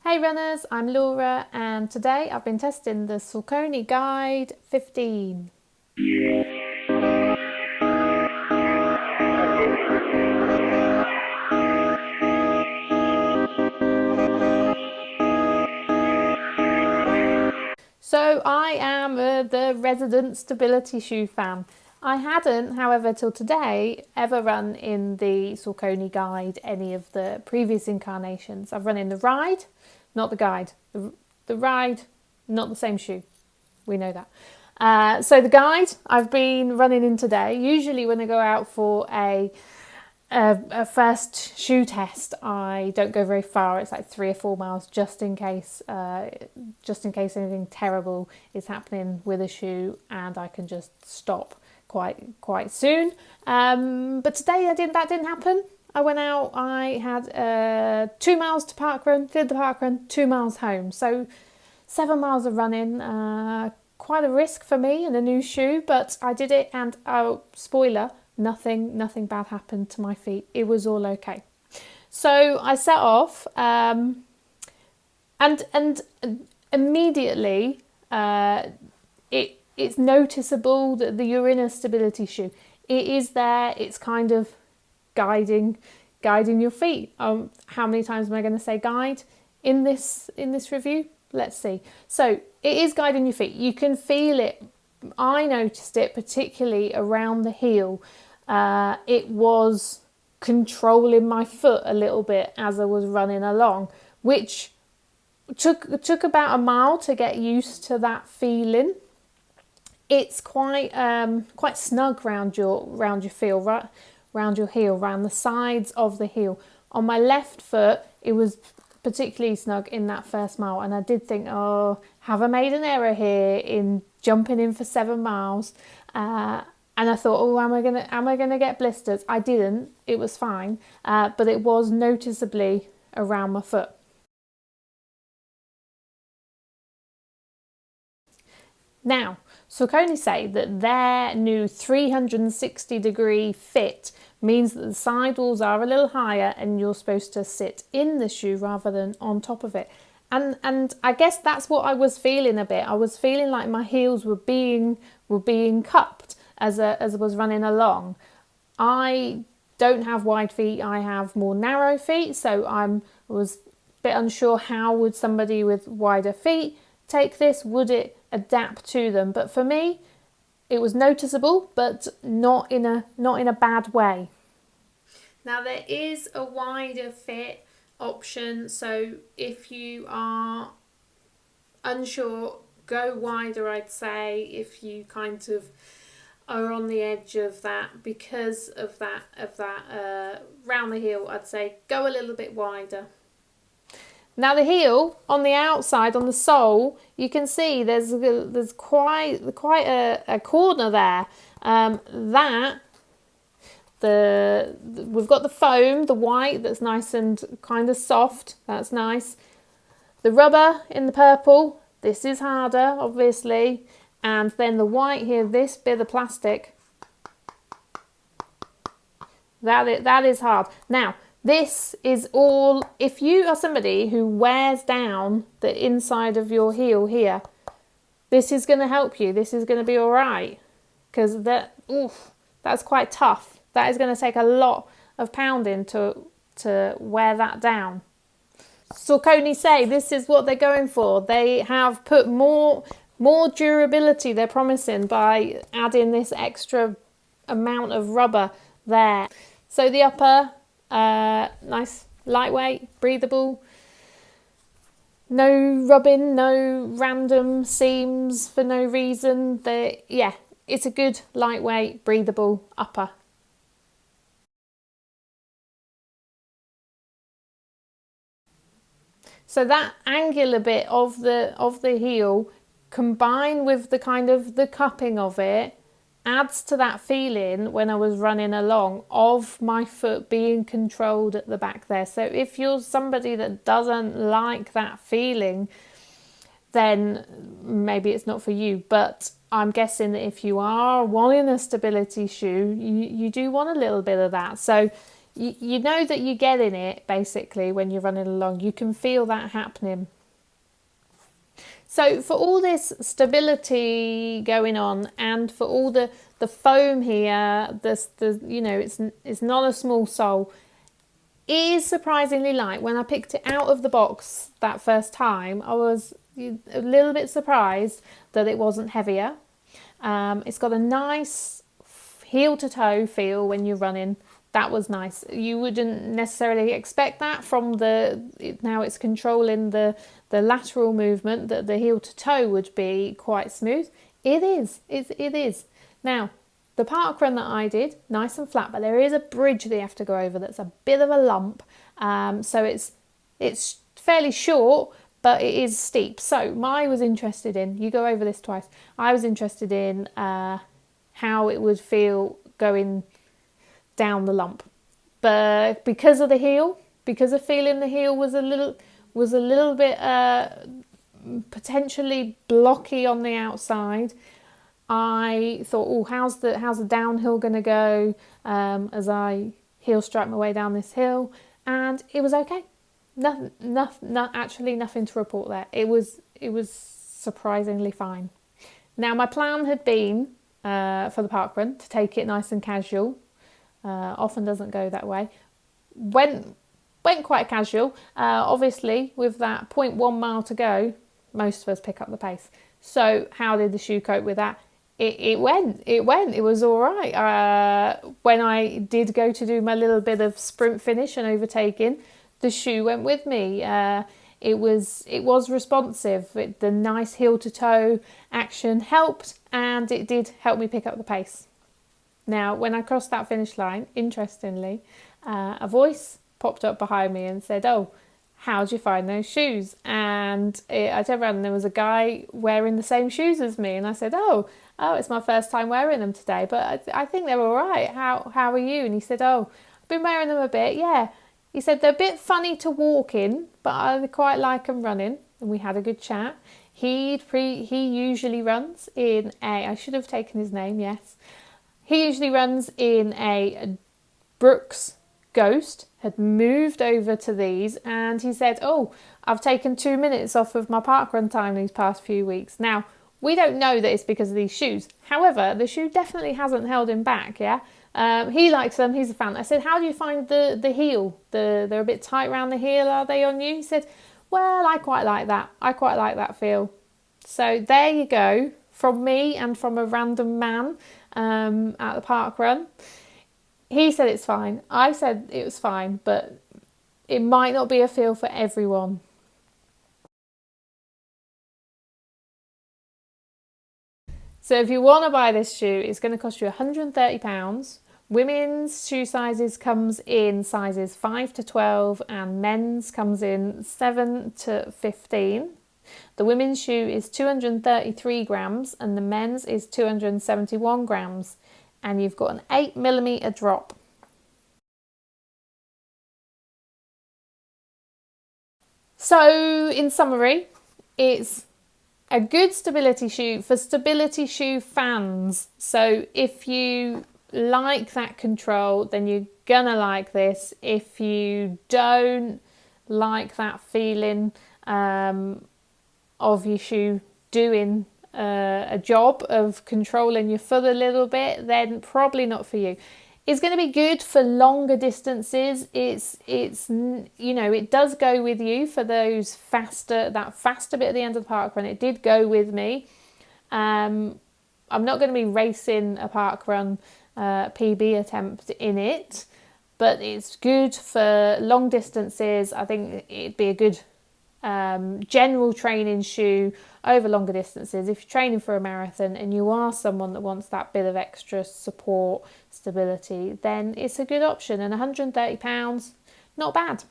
Hey runners, I'm Laura and today I've been testing the Saucony Guide 15. So I am the resident stability shoe fan. I hadn't, however, till today ever run in the Saucony Guide any of the previous incarnations. I've run in the Ride, not the Guide. The Ride, not the same shoe. We know that. So the Guide I've been running in today. Usually when I go out for a first shoe test, I don't go very far. It's like 3 or 4 miles, just in case anything terrible is happening with a shoe, and I can just stop quite soon. But today that didn't happen. I went out. I had 2 miles to parkrun, did the parkrun, 2 miles home. So 7 miles of running. Quite a risk for me in a new shoe, but I did it, and spoiler. Nothing bad happened to my feet. It was all okay. So I set off, and immediately it's noticeable that you're in a stability shoe. It is there. It's kind of guiding your feet. How many times am I going to say guide in this review? Let's see. So it is guiding your feet. You can feel it. I noticed it particularly around the heel. It was controlling my foot a little bit as I was running along, which took about a mile to get used to that feeling. It's quite snug round your heel, right, round your heel, round the sides of the heel. On my left foot, it was particularly snug in that first mile, and I did think, oh, have I made an error here in jumping in for 7 miles? And I thought, oh, am I gonna get blisters? I didn't. It was fine, but it was noticeably around my foot. Now, Saucony say that their new 360-degree fit means that the sidewalls are a little higher, and you're supposed to sit in the shoe rather than on top of it. And I guess that's what I was feeling a bit. I was feeling like my heels were being cupped as I was running along. I don't have wide feet. I have more narrow feet, so I was a bit unsure how would somebody with wider feet take this. Would it adapt to them? But for me, it was noticeable, but not in a bad way. Now there is a wider fit option, so if you are unsure, go wider. I'd say if you kind of are on the edge of that because of that round the heel, I'd say go a little bit wider. Now the heel on the outside, on the sole, you can see there's quite a corner there. We've got the foam, the white, that's nice and kind of soft. That's nice. The rubber in the purple, this is harder, obviously. And then the white here, this bit of plastic, that is hard. Now, this is all, if you are somebody who wears down the inside of your heel here, this is going to help you. This is going to be all right, because that's quite tough. That is going to take a lot of pounding to wear that down. Saucony say this is what they're going for. They have put more durability, they're promising, by adding this extra amount of rubber there. So the upper, nice, lightweight, breathable. No rubbing, no random seams for no reason. It's a good, lightweight, breathable upper. So that angular bit of the heel, combined with the kind of the cupping of it, adds to that feeling when I was running along of my foot being controlled at the back there. So if you're somebody that doesn't like that feeling, then maybe it's not for you. But I'm guessing that if you are wanting a stability shoe, you do want a little bit of that. So you know that you're getting it basically when you're running along. You can feel that happening. So for all this stability going on, and for all the foam here, it's not a small sole. It is surprisingly light. When I picked it out of the box that first time, I was a little bit surprised that it wasn't heavier. It's got a nice heel to toe feel when you're running. That was nice. You wouldn't necessarily expect that from now it's controlling the lateral movement, that the heel to toe would be quite smooth. It is. It is. Now, the park run that I did, nice and flat, but there is a bridge that you have to go over that's a bit of a lump. So it's fairly short, but it is steep. So I was interested in, you go over this twice, I was interested in how it would feel going down the lump. But because of the heel, because of feeling the heel was a little bit potentially blocky on the outside, I thought, oh, how's the downhill going to go as I heel strike my way down this hill? And it was okay. Actually nothing to report there. It was surprisingly fine. Now, my plan had been for the parkrun to take it nice and casual. Often doesn't go that way. Went quite casual. Obviously, with that 0.1 mile to go, most of us pick up the pace. So how did the shoe cope with that? It went. It was all right. When I did go to do my little bit of sprint finish and overtaking, the shoe went with me. It was responsive. The nice heel to toe action helped, and it did help me pick up the pace. Now, when I crossed that finish line, interestingly, a voice popped up behind me and said, "Oh, how'd you find those shoes?" And I turned around and there was a guy wearing the same shoes as me, and I said, "Oh, it's my first time wearing them today, but I think they're all right. How are you?" And he said, "Oh, I've been wearing them a bit, yeah." He said they're a bit funny to walk in, but I quite like them running. And we had a good chat. He usually runs in I should have taken his name, yes. He usually runs in a Brooks Ghost, had moved over to these, and he said, "Oh, I've taken 2 minutes off of my parkrun time these past few weeks." Now, we don't know that it's because of these shoes. However, the shoe definitely hasn't held him back, yeah? He likes them, he's a fan. I said, "How do you find the heel? They're a bit tight around the heel, are they on you?" He said, "Well, I quite like that. I quite like that feel." So there you go, from me and from a random man at the parkrun. He said it's fine. I said it was fine, but it might not be a feel for everyone. So if you want to buy this shoe, it's going to cost you £130. Women's shoe sizes comes in sizes 5 to 12 and men's comes in 7 to 15. The women's shoe is 233 grams and the men's is 271 grams. And you've got an 8mm drop. So in summary, it's a good stability shoe for stability shoe fans. So if you like that control, then you're gonna like this. If you don't like that feeling of your shoe doing a job of controlling your foot a little bit, then probably not for you. It's going to be good for longer distances. It's it does go with you for those faster bit at the end of the park run. It did go with me. I'm not going to be racing a park run PB attempt in it, but it's good for long distances. I think it'd be a good general training shoe over longer distances. If you're training for a marathon and you are someone that wants that bit of extra support, stability, then it's a good option. And £130, not bad.